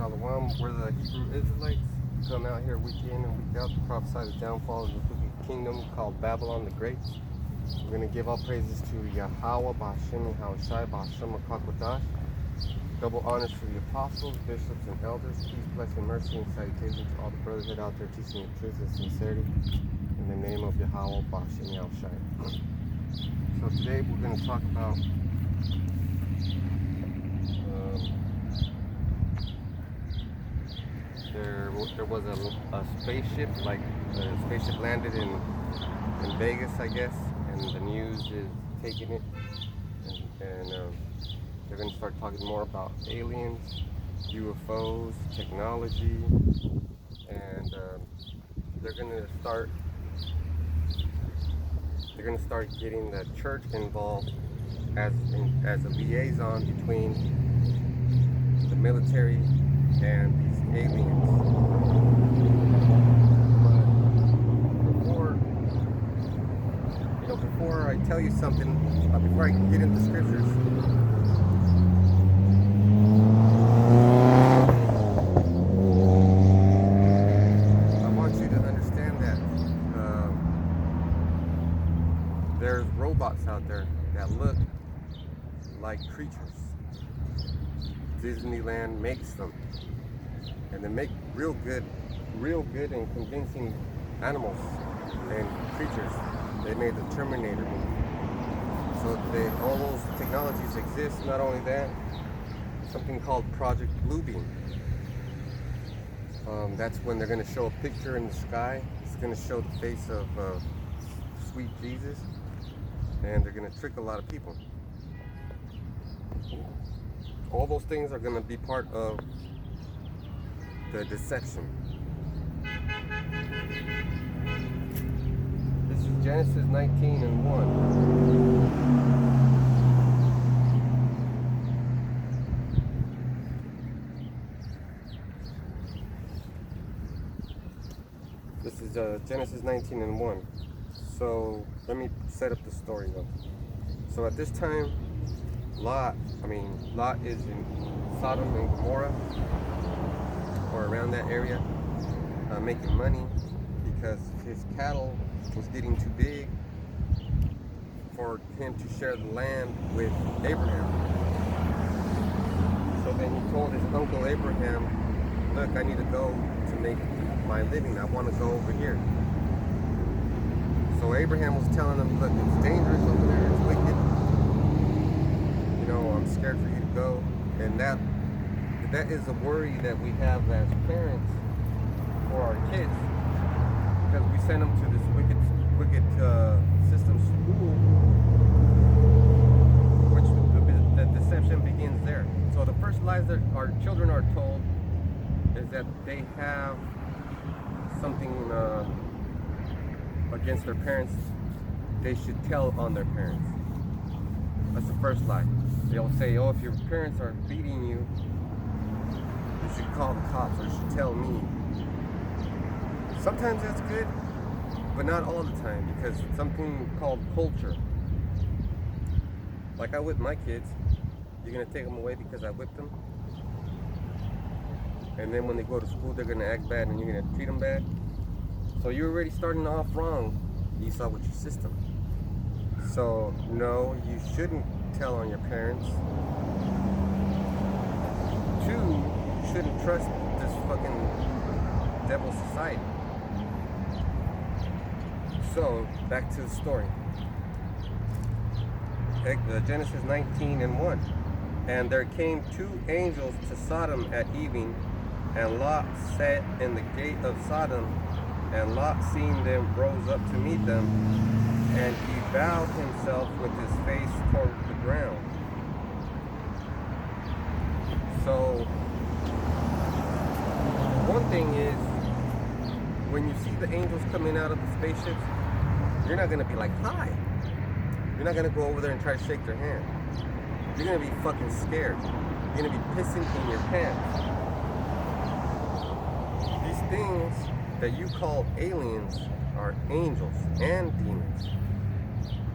Shalom, we're the Hebrew Israelites. We come out here week in and week out to prophesy the downfall of the wicked kingdom called Babylon the Great. We're going to give all praises to Yahweh, Ba'Shem, Yahushai, Ba'Shem, Kakwadash. Double honors to the apostles, bishops, and elders. Peace, blessing, mercy, and salutation to all the brotherhood out there teaching the truth and sincerity. In the name of Yahweh, Ba'Shem, Yahushai. So today we're going to talk about there was a spaceship, like the spaceship landed in Vegas, I guess, and the news is taking it, and they're going to start talking more about aliens, UFOs, technology, and they're going to start getting the church involved as a liaison between the military and these aliens. But before I tell you something, before I get into scriptures, I want you to understand that there's robots out there that look like creatures. Disneyland makes them, and they make real good and convincing animals and creatures. They made the Terminator movie. So all those technologies exist. Not only that, something called Project Bluebeam. That's when they're going to show a picture in the sky. It's going to show the face of sweet Jesus, and they're going to trick a lot of people. All those things are going to be part of the deception. This is Genesis 19 and 1. This is Genesis 19 and 1. So let me set up the story though. So at this time, Lot is in Sodom and Gomorrah, or around that area, making money because his cattle was getting too big for him to share the land with Abraham. So then he told his uncle Abraham, look, I need to go to make my living. I want to go over here. So Abraham was telling him, look, it's dangerous over there, it's wicked. I'm scared for you to go. And that is a worry that we have as parents for our kids, because we send them to this wicked system school, which the deception begins there. So the first lies that our children are told is that they have something against their parents. They should tell on their parents. That's the first lie. They'll say, oh, if your parents are beating you, you should call the cops, or you should tell me. Sometimes that's good, but not all the time, because it's something called culture. Like I whip my kids. You're going to take them away because I whipped them? And then when they go to school, they're going to act bad and you're going to treat them bad? So you're already starting off wrong, Esau, with your system. So, no, you shouldn't tell on your parents. 2, you shouldn't trust this fucking devil society. So, back to the story. Genesis 19 and 1. And there came 2 angels to Sodom at evening, and Lot sat in the gate of Sodom, and Lot, seeing them, rose up to meet them, and he bowed himself with his face toward the ground. So, one thing is, when you see the angels coming out of the spaceships, you're not going to be like, hi. You're not going to go over there and try to shake their hand. You're going to be fucking scared. You're going to be pissing in your pants. These things that you call aliens are angels and demons.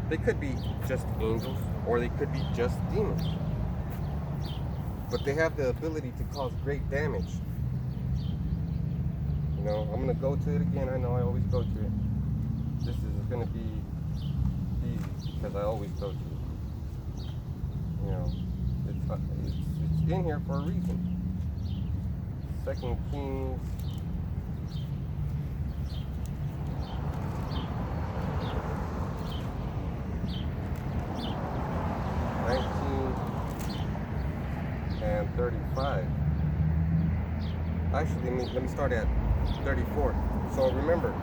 They could be just angels, or they could be just demons. but they have the ability to cause great damage. You know, I'm gonna go to it again. I know I always go to it. This is gonna be easy because I always go to it. You know, it's in here for a reason. 2 Kings. And 35. Actually, let me start at 34. So remember,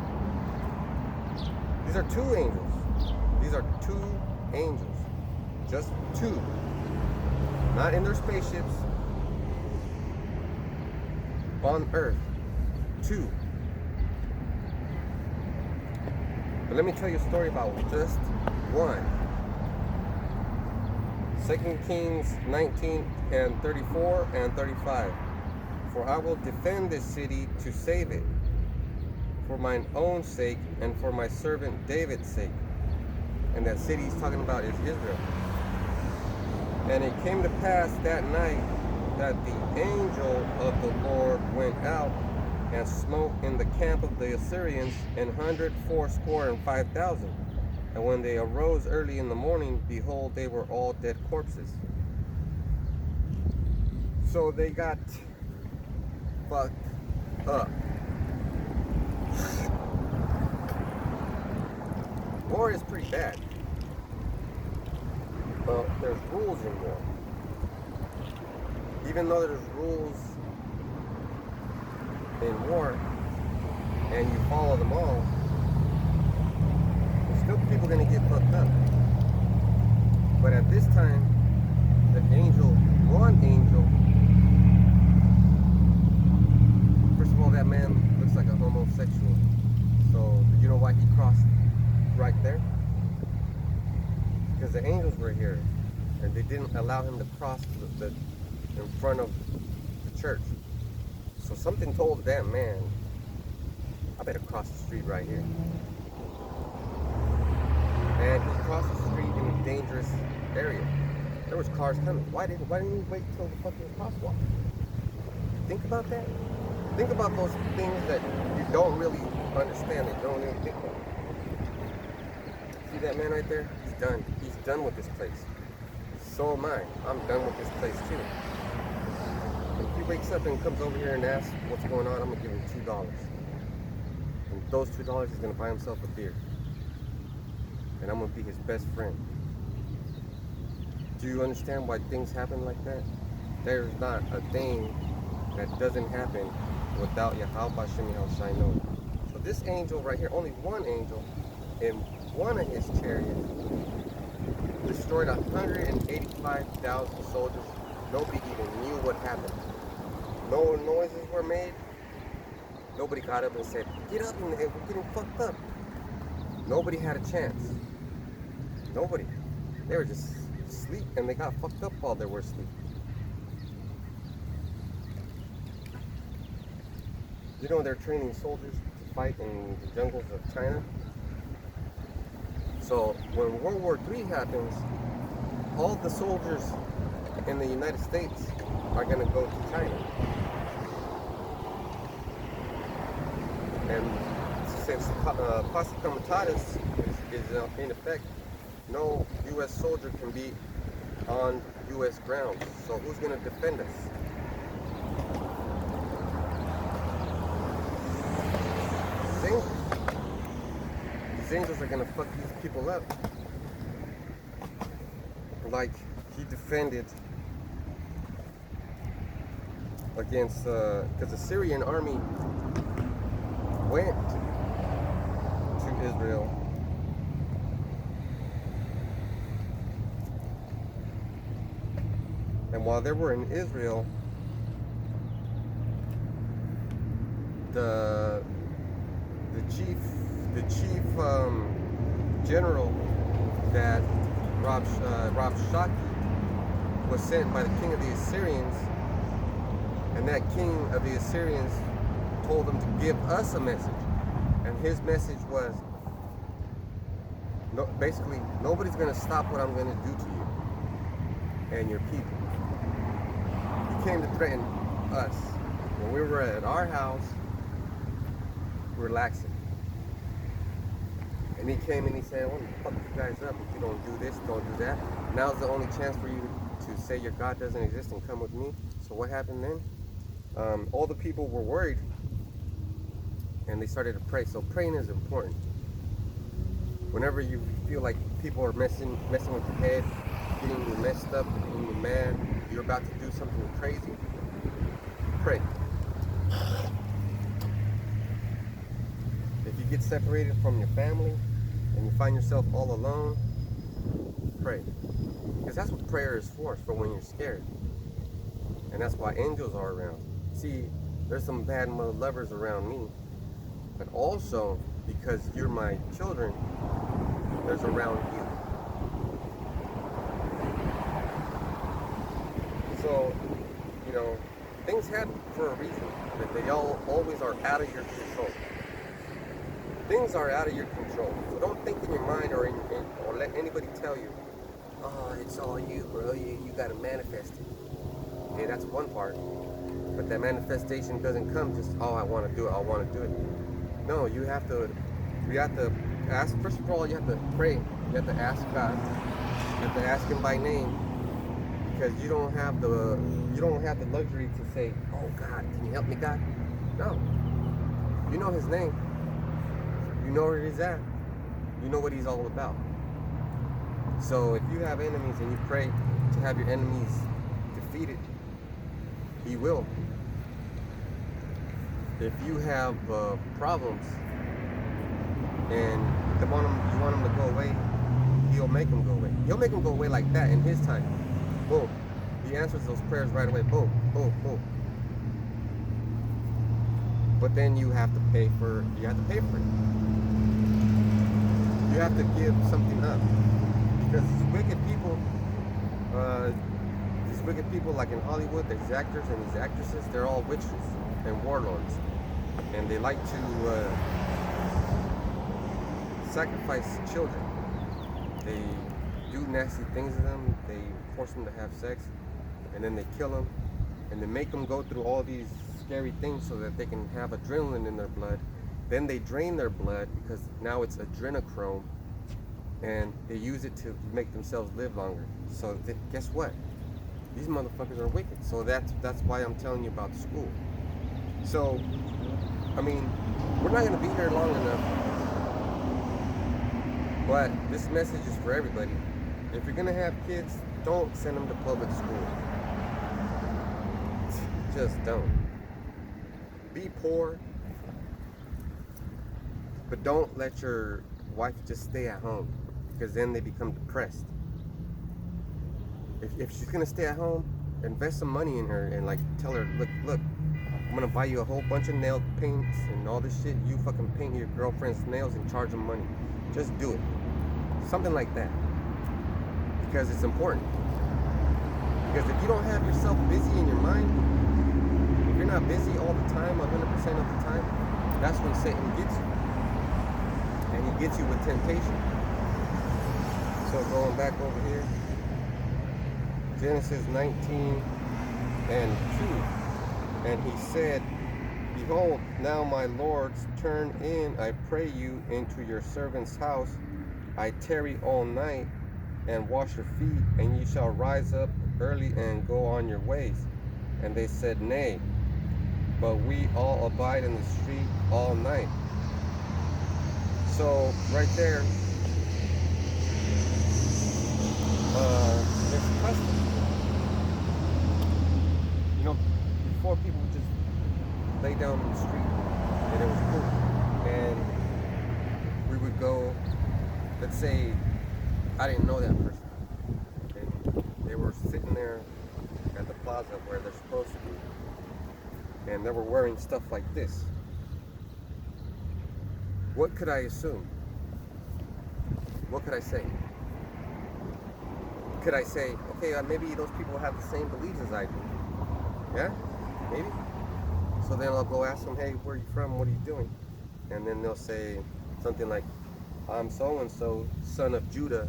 these are two angels. These are two angels. Just two. Not in their spaceships. On Earth. Two. But let me tell you a story about just one. 2 Kings 19 and 34 and 35. For I will defend this city to save it, for mine own sake and for my servant David's sake. And that city he's talking about is Israel. And it came to pass that night that the angel of the Lord went out and smote in the camp of the Assyrians 185,000. And when they arose early in the morning, behold, they were all dead corpses. So they got fucked up. War is pretty bad. But there's rules in war. Even though there's rules in war, and you follow them all, still people gonna get fucked up. But at this time, the one angel, first of all, that man looks like a homosexual. So you know why he crossed right there? Because the angels were here, and they didn't allow him to cross in front of the church. So something told that man, I better cross the street right here. And he crossed the street in a dangerous area. There was cars coming. Why didn't he wait till the fucking crosswalk? Think about that. Think about those things that you don't really understand, that you don't even think about. See that man right there? He's done. He's done with this place. So am I. I'm done with this place too. If he wakes up and comes over here and asks what's going on, I'm gonna give him $2. And those $2 he's gonna buy himself a beer. And I'm gonna be his best friend. Do you understand why things happen like that? There's not a thing that doesn't happen without Yahweh Bashem Yahushai. So this angel right here, only one angel, in one of his chariots, destroyed 185,000 soldiers. Nobody even knew what happened. No noises were made. Nobody got up and said, get up, and we're getting fucked up. Nobody had a chance. Nobody. They were just asleep, and they got fucked up while they were asleep. You know they're training soldiers to fight in the jungles of China. So when World War III happens, all the soldiers in the United States are going to go to China. And since Posse Comitatus is in effect, no U.S. soldier can be on U.S. grounds. So who's going to defend us? These angels. These angels are going to fuck these people up. Like he defended against, because the Syrian army went to Israel and while they were in Israel, the chief general that Rabshakeh was sent by the king of the Assyrians, and that king of the Assyrians told him to give us a message, and his message was, no, basically, nobody's going to stop what I'm going to do to you and your people. came to threaten us when we were at our house relaxing. And he came and he said, I want to fuck you guys up if you don't do this, don't do that. Now's the only chance for you to say your God doesn't exist and come with me. So what happened then? All the people were worried and they started to pray. So praying is important. Whenever you feel like people are messing with your head, getting you messed up, getting you mad, you're about to do something crazy, pray. If you get separated from your family and you find yourself all alone, pray. Because that's what prayer is for when you're scared. And that's why angels are around. See, there's some bad mother lovers around me, but also because you're my children, there's around you. So, you know, things happen for a reason, but they always are out of your control. Things are out of your control. So don't think in your mind or let anybody tell you, oh, it's all you, bro. You gotta manifest it. Okay, that's one part. But that manifestation doesn't come just, oh, I want to do it. No, you have to ask. First of all, you have to pray. You have to ask God. You have to ask Him by name, because you don't have the luxury to say, oh God, can you help me, God? No. You know His name. You know where He's at. You know what He's all about. So if you have enemies and you pray to have your enemies defeated, He will. If you have problems and you want them to go away, He'll make them go away. He'll make them go away like that in His time. Boom. He answers those prayers right away. Boom, boom, boom. But then you have to pay for it. You have to give something up. Because these wicked people like in Hollywood, these actors and these actresses, they're all witches and warlords. And they like to sacrifice children. They do nasty things to them. They force them to have sex, and then they kill them, and they make them go through all these scary things so that they can have adrenaline in their blood. Then they drain their blood because now it's adrenochrome, and they use it to make themselves live longer. So guess what? These motherfuckers are wicked. So that's why I'm telling you about school. So, I mean, we're not going to be here long enough, but this message is for everybody. If you're going to have kids, don't send them to public school. Just don't. Be poor, but don't let your wife just stay at home, because then they become depressed. If she's gonna stay at home, invest some money in her and like tell her, look, I'm gonna buy you a whole bunch of nail paints and all this shit. You fucking paint your girlfriend's nails and charge them money. Just do it. Something like that. Because it's important. Because if you don't have yourself busy in your mind, if you're not busy all the time, 100% of the time, that's when Satan gets you. And he gets you with temptation. So going back over here, Genesis 19 and 2. And he said, behold, now my lords, turn in, I pray you, into your servant's house. I tarry all night, and wash your feet, and ye shall rise up early and go on your ways. And they said, nay, but we all abide in the street all night. So right there, there's custom. You know, before people would just lay down in the street and it was cool. And we would go, let's say I didn't know that person. And they were sitting there at the plaza where they're supposed to be. And they were wearing stuff like this. What could I assume? What could I say? Could I say, okay, maybe those people have the same beliefs as I do? Yeah? Maybe? So then I'll go ask them, hey, where are you from? What are you doing? And then they'll say something like, I'm so-and-so, son of Judah,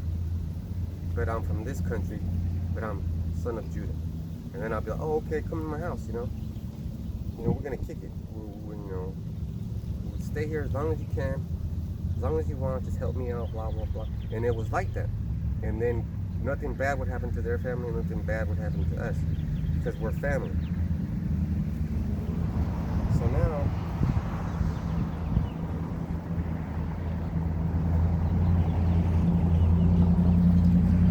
but I'm from this country, but I'm son of Judah. And then I'll be like, oh, okay, come to my house, you know. You know, we're gonna kick it. We'll stay here as long as you can, as long as you want. Just help me out, blah blah blah. And it was like that. And then nothing bad would happen to their family, and nothing bad would happen to us because we're family. So now,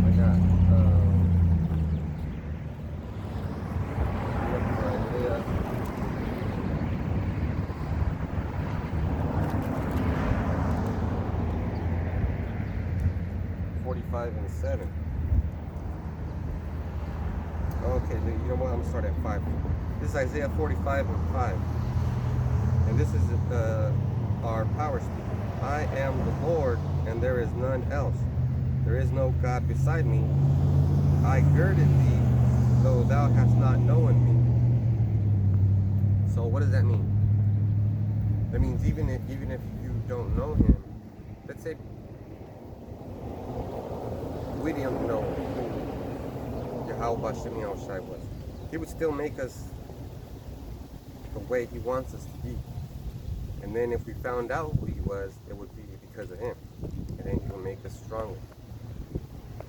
I got Isaiah 45 and 7. Okay, you know what? I'm gonna start at 5. This is Isaiah 45 and 5. And this is our power speaker. I am the Lord, and there is none else. There is no God beside me. I girded thee, though thou hast not known me. So what does that mean? That means even if you don't know him, let's say we didn't know who Yahweh Shemi Shai was, he would still make us the way he wants us to be. And then if we found out who he was, it would be because of him. And then he will make us stronger.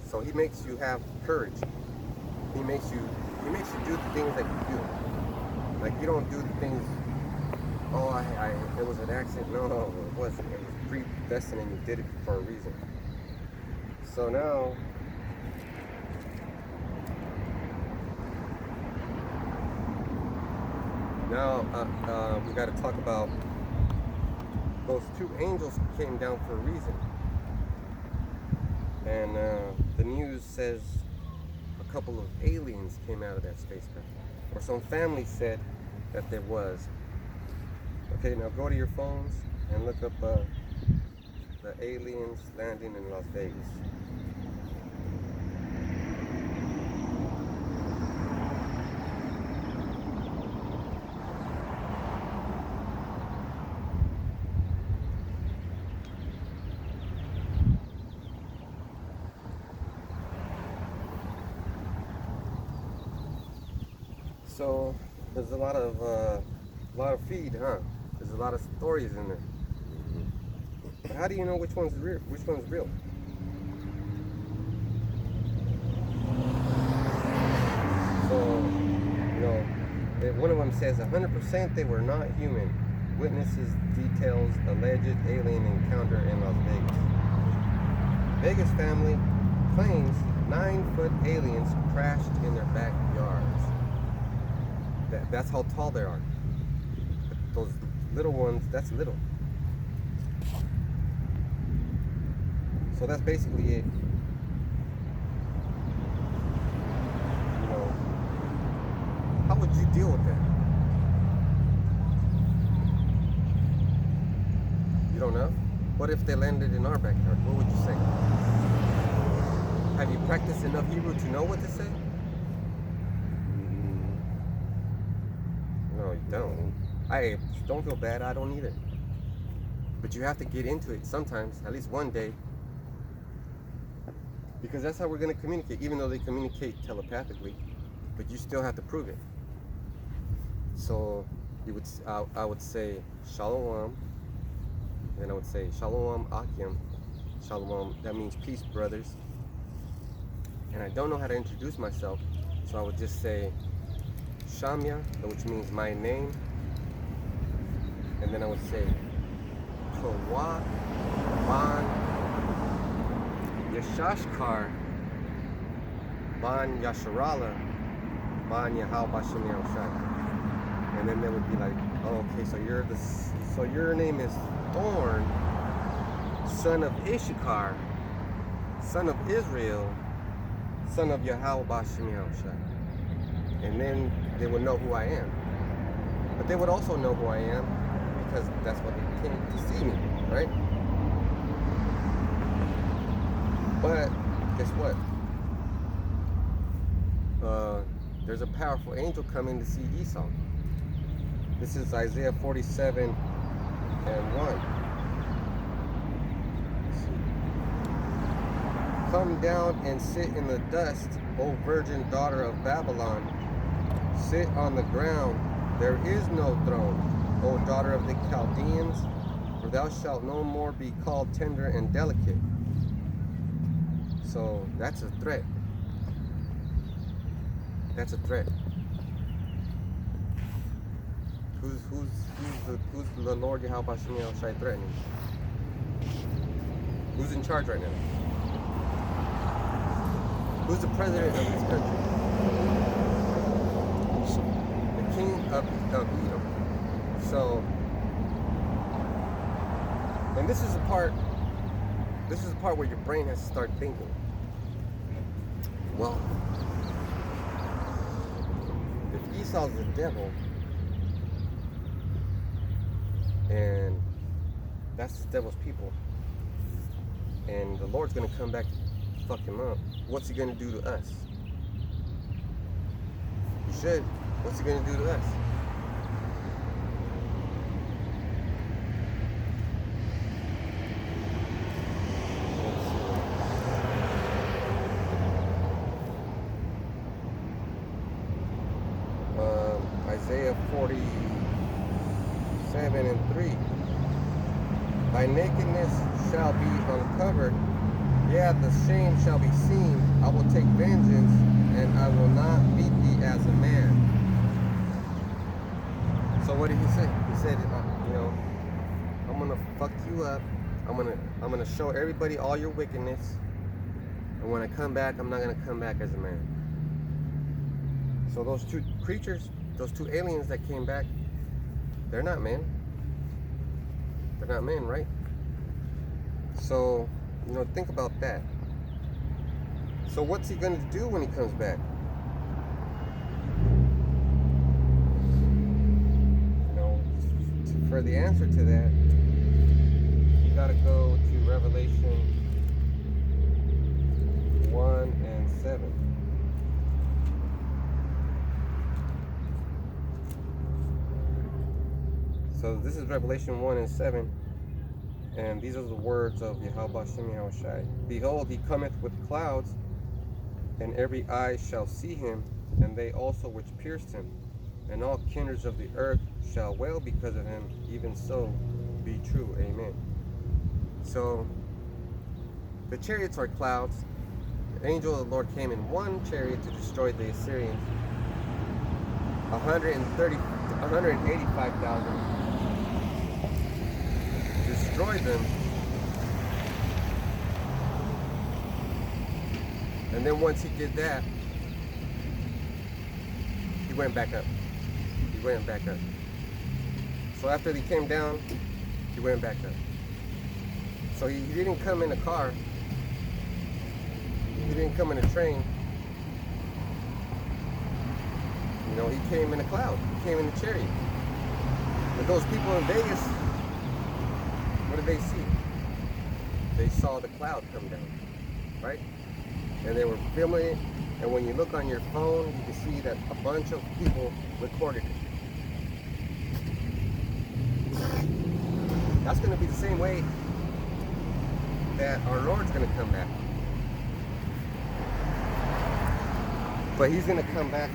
So he makes you have courage. He makes you do the things that you do. Like you don't do the things, oh, it was an accident. No, it wasn't. It was predestined and you did it for a reason. So now, we got to talk about those 2 angels came down for a reason. And the news says a couple of aliens came out of that spacecraft. Or some family said that there was. Okay, now go to your phones and look up the aliens landing in Las Vegas. So there's a lot of feed, huh? There's a lot of stories in there. But how do you know which one's real? Which one's real? So, you know, one of them says 100% they were not human. Witnesses details alleged alien encounter in Las Vegas. Vegas family claims 9-foot aliens crashed in their backyards. That's how tall they are. Those little ones, that's little. So that's basically it. You know, how would you deal with that? You don't know? What if they landed in our backyard? What would you say? Have you practiced enough Hebrew to know what to say? No, you don't. I don't feel bad, I don't either. But you have to get into it sometimes, at least one day. Because that's how we're going to communicate, even though they communicate telepathically. But you still have to prove it. So I would say Shalom. Then I would say Shalom Akim. Shalom, that means peace, brothers. And I don't know how to introduce myself, so I would just say Shamya, which means my name. And then I would say Kawat Ban Yashashkar Ban Yasharala Ban Yahal Bashim Yahushai. And then they would be like, oh, okay, so your name is Thorn, son of Issachar, son of Israel, son of Yahweh Bashim Yahushai. And then they would know who I am. But they would also know who I am because that's what they came to see me, right? But guess what? There's a powerful angel coming to see Esau. This is Isaiah 47 and 1. Come down and sit in the dust, O virgin daughter of Babylon. sit on the ground. There is no throne, O daughter of the Chaldeans, for thou shalt no more be called tender and delicate. So that's a threat. That's a threat. Who's the Lord Yahweh Shem Shai threatening? Who's in charge right now? Who's the president of this country? The king of Edom. So, and this is the part where your brain has to start thinking. Well, if Esau's the devil, and that's the devil's people, and the Lord's gonna come back to fuck him up, what's he gonna do to us? He should. What's he gonna do to us? Isaiah 47:3. Thy nakedness shall be uncovered, yeah, the shame shall be seen. I will take vengeance, and I will not beat thee as a man. So what did he say? He said, I'm gonna fuck you up. I'm gonna show everybody all your wickedness, and when I come back, I'm not gonna come back as a man. So those two creatures, those two aliens that came back, they're not men. They're not men, right? So, think about that. So what's he going to do when he comes back? For the answer to that, you got to go to Revelation 1:7. So this is Revelation 1:7, and these are the words of Yahweh Shem Shai. Behold, he cometh with clouds, and every eye shall see him, and they also which pierced him, and all kindreds of the earth shall wail because of him. Even so be true. Amen. So the chariots are clouds. The angel of the Lord came in one chariot to destroy the Assyrians. 185,000. Destroyed them, and then once he did that, he went back up. So after he came down, he went back up. So he didn't come in a car, he didn't come in a train, he came in a cloud, he came in a chariot. But those people in Vegas, what did they see? They saw the cloud come down, right? And they were filming it, and when you look on your phone, you can see that a bunch of people recorded it. That's going to be the same way that our Lord's going to come back. But he's going to come back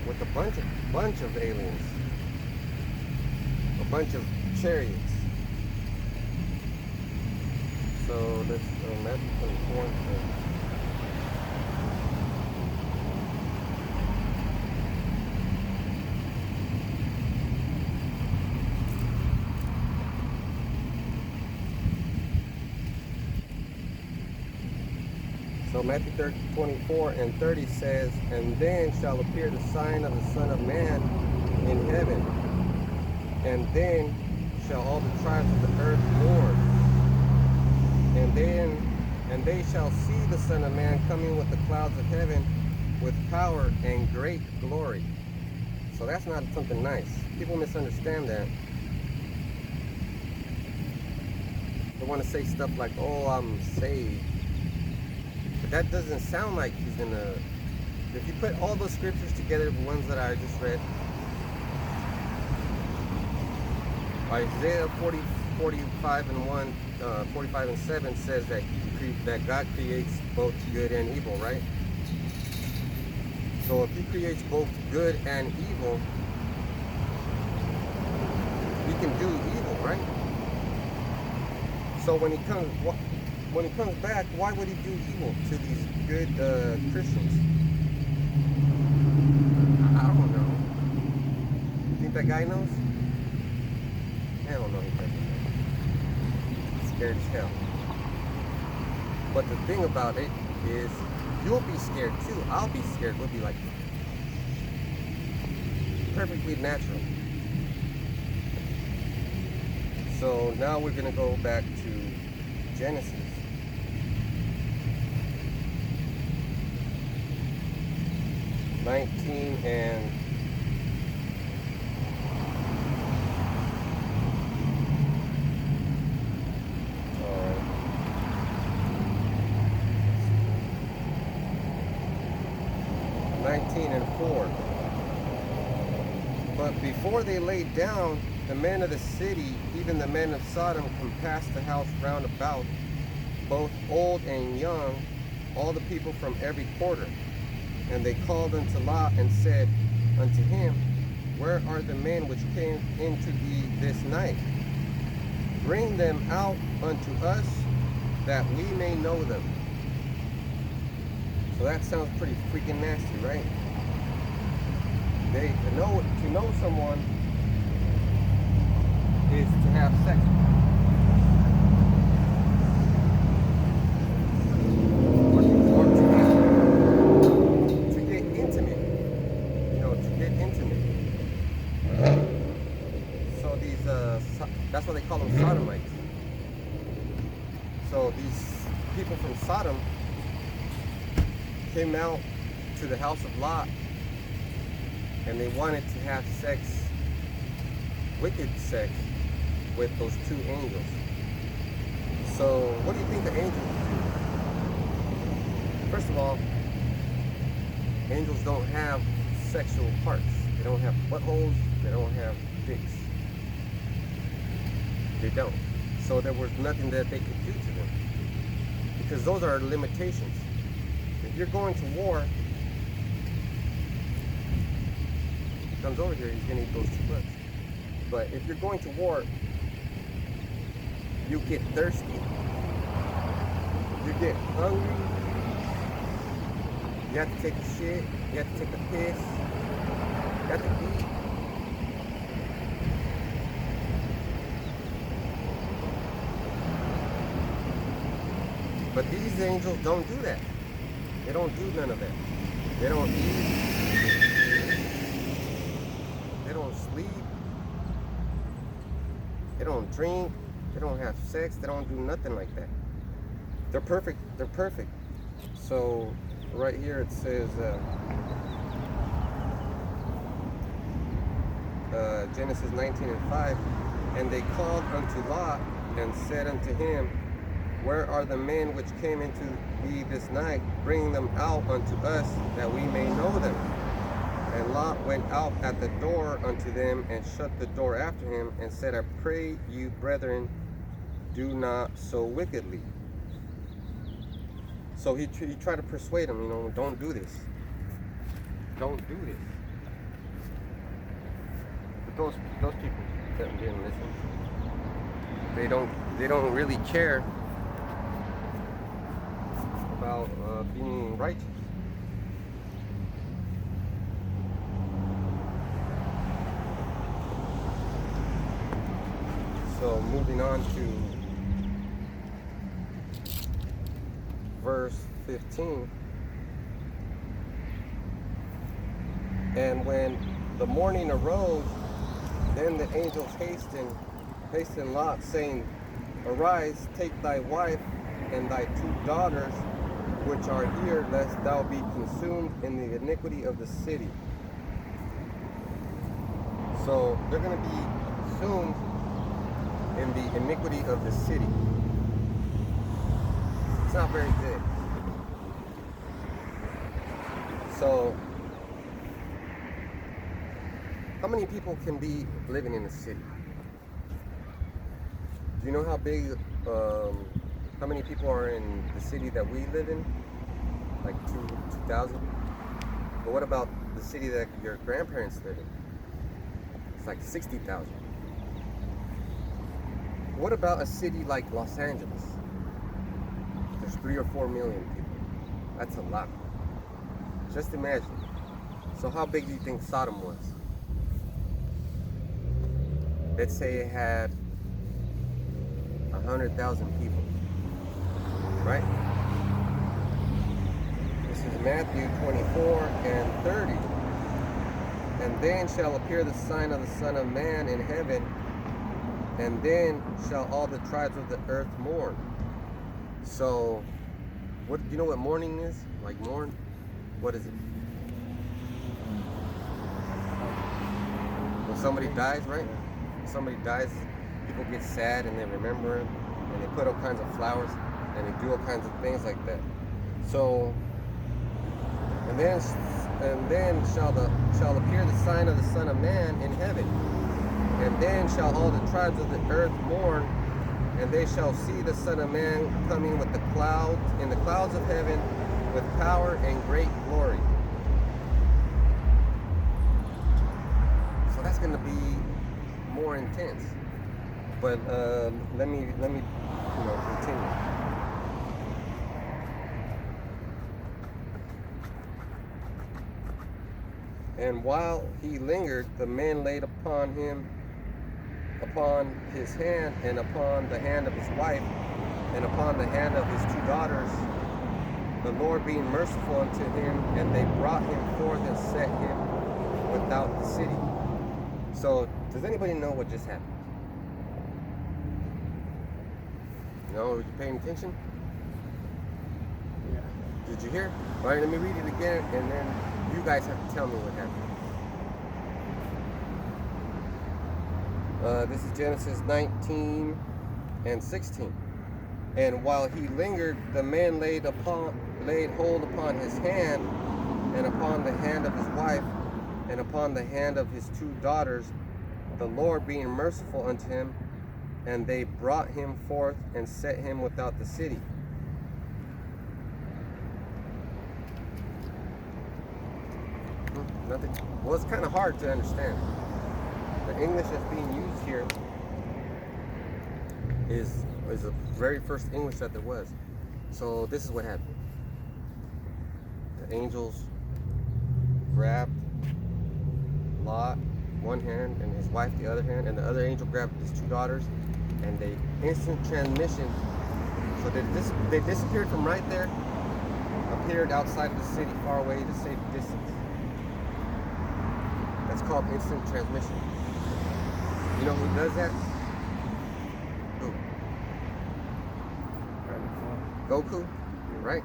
with a bunch of aliens, a bunch of chariots. So let's Matthew 24. So Matthew 24:30 says, and then shall appear the sign of the Son of Man in heaven, and then shall all the tribes of the earth mourn. And they shall see the Son of Man coming with the clouds of heaven with power and great glory. So that's not something nice. People misunderstand that. They want to say stuff like, oh, I'm saved. But that doesn't sound like he's gonna... If you put all those scriptures together, the ones that I just read, Isaiah 45:7 says that God creates both good and evil, right? So So if he creates both good and evil, he can do evil, right? So when he comes back, why would he do evil to these good Christians? I don't know. You think that guy knows? Hell no, he doesn't know. He's scared as hell. But the thing about it is, you'll be scared too. I'll be scared. We'll be like, perfectly natural. So now we're going to go back to Genesis. And 4. But before they laid down, the men of the city, even the men of Sodom, compassed the house round about, both old and young, all the people from every quarter. And they called unto Lot and said unto him, Where are the men which came into thee this night? Bring them out unto us, that we may know them. So that sounds pretty freaking nasty, right? To know someone is to have sex. Or to get intimate. To get intimate. So these, that's why they call them sodomites. So these people from Sodom came out to the house of Lot, and they wanted to have sex, wicked sex, with those two angels. So what do you think the angels do? First of all, angels don't have sexual parts. They don't have buttholes. They don't have dicks. They don't. So there was nothing that they could do to them, because those are limitations. If you're going to war, he comes over here, he's gonna eat those 2 bucks. But if you're going to war, you get thirsty, you get hungry, you have to take a shit, you have to take a piss, you have to eat. But these angels don't do that. They don't do none of that. They don't eat. They don't sleep. They don't drink. They don't have sex. They don't do nothing like that. They're perfect. They're perfect. So right here it says Genesis 19:5, and they called unto Lot and said unto him, Where are the men which came into thee this night? Bring them out unto us, that we may know them. And Lot went out at the door unto them, and shut the door after him, and said, I pray you, brethren, do not so wickedly. So he tried to persuade them, don't do this. Don't do this. But those people didn't listen. They don't really care about being righteous. So moving on to verse 15. And when the morning arose, then the angels hastened Lot, saying, Arise, take thy wife and thy 2 daughters, which are here, lest thou be consumed in the iniquity of the city. So they're going to be consumed in the iniquity of the city. It's not very good. So how many people can be living in the city? Do you know how big, how many people are in the city that we live in? Like 2,000? But what about the city that your grandparents lived in? It's like 60,000. What about a city like Los Angeles? There's 3 or 4 million people. That's a lot. Just imagine. So how big do you think Sodom was? Let's say it had 100,000 people, right? This is Matthew 24 and 30. And then shall appear the sign of the Son of Man in heaven, and then shall all the tribes of the earth mourn. So, what do you know what mourning is? Like mourn? What is it? When somebody dies, right? When somebody dies, people get sad and they remember him, and they put all kinds of flowers, and they do all kinds of things like that. So, and then shall appear the sign of the Son of Man in heaven, and then shall all the tribes of the earth mourn, and they shall see the Son of Man coming with the clouds, in the clouds of heaven, with power and great glory. So that's going to be more intense. But let me continue. And while he lingered, the man laid upon his hand, and upon the hand of his wife, and upon the hand of his 2 daughters, the Lord being merciful unto him, and they brought him forth and set him without the city. So, does anybody know what just happened? No, are you paying attention? Yeah. Did you hear? All right, let me read it again, and then you guys have to tell me what happened. This is Genesis 19 and 16. And while he lingered, the man laid hold upon his hand, and upon the hand of his wife, and upon the hand of his 2 daughters, the Lord being merciful unto him, and they brought him forth and set him without the city. Nothing. Well, it's kind of hard to understand. The English that's being used here is the very first English that there was. So this is what happened. The angels grabbed Lot one hand and his wife the other hand, and the other angel grabbed his 2 daughters, and they instant transmission. So they disappeared from right there, appeared outside of the city, far away to save distance. That's called instant transmission. You know who does that? Who? Goku, right?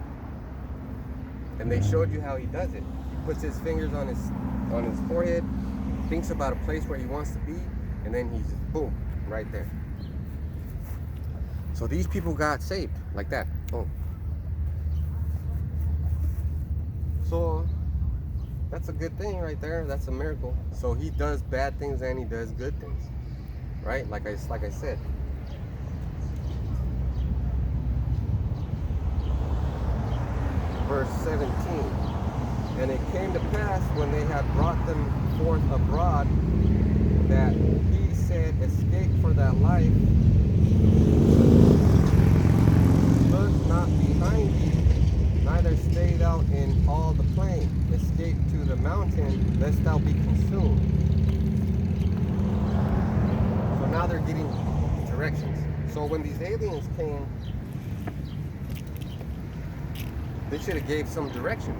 And they showed you how he does it. He puts his fingers on his forehead, thinks about a place where he wants to be, and then he's just boom, right there. So these people got saved like that. Boom. So that's a good thing right there. That's a miracle. So he does bad things and he does good things, right? Like I said. Verse 17. And it came to pass when they had brought them forth abroad, that he said, escape for that life. Look not behind thee, neither stay thou in all the plain. Escape to the mountain, lest thou be consumed. So now they're getting directions. So when these aliens came, they should have gave some direction.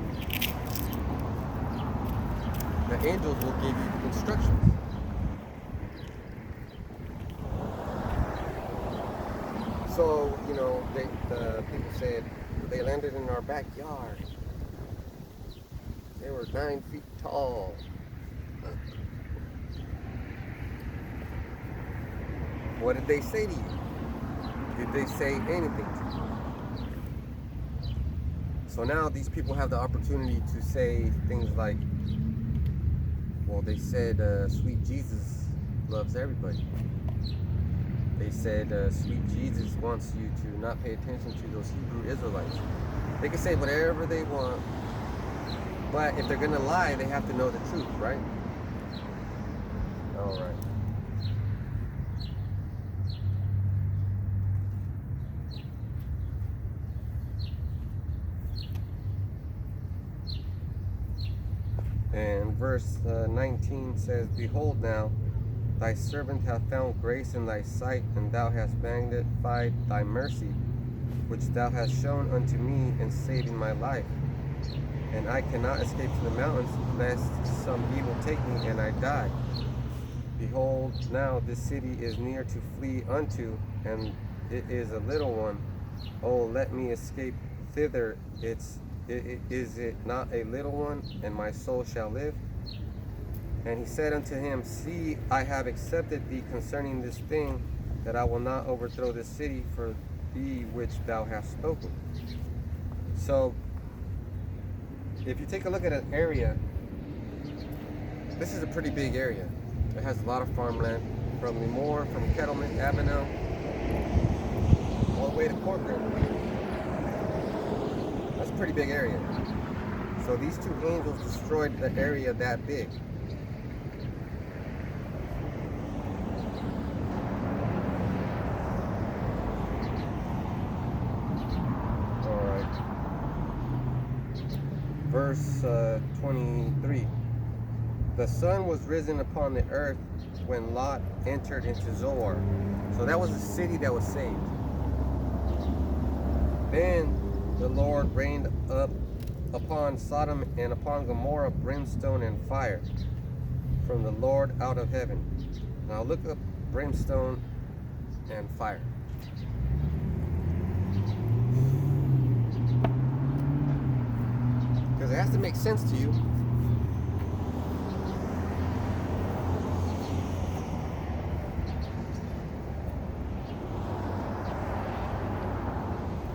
The angels will give you instructions. So, you know, the people said they landed in our backyard. They were 9 feet tall. What did they say to you? Did they say anything to you? So now these people have the opportunity to say things like, well, they said, sweet Jesus loves everybody. They said, sweet Jesus wants you to not pay attention to those Hebrew Israelites. They can say whatever they want, But if they're gonna lie, they have to know the truth, right? All right. And verse 19 says, Behold now, thy servant hath found grace in thy sight, and thou hast magnified thy mercy, which thou hast shown unto me in saving my life. And I cannot escape to the mountains, lest some evil take me and I die. Behold, now this city is near to flee unto, and it is a little one. Oh, let me escape thither. Is it not a little one, and my soul shall live? And he said unto him, See, I have accepted thee concerning this thing, that I will not overthrow this city for thee which thou hast spoken. So, if you take a look at an area, this is a pretty big area. It has a lot of farmland, from Lemoore, from Kettleman, Avenel, all the way to Corcoran. That's a pretty big area. So these two angels destroyed the area that big. Alright. Verse 23. The sun was risen upon the earth when Lot entered into Zoar. So that was a city that was saved. Then the Lord rained up upon Sodom and upon Gomorrah brimstone and fire from the Lord out of heaven. Now look up brimstone and fire. Because it has to make sense to you.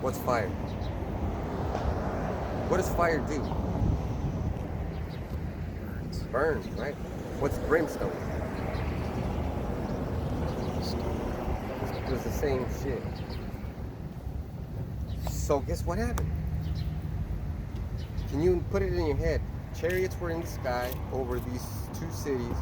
What's fire? What does fire do? Burns, right? What's brimstone? It was the same shit. So guess what happened? Can you put it in your head? Chariots were in the sky over these two cities.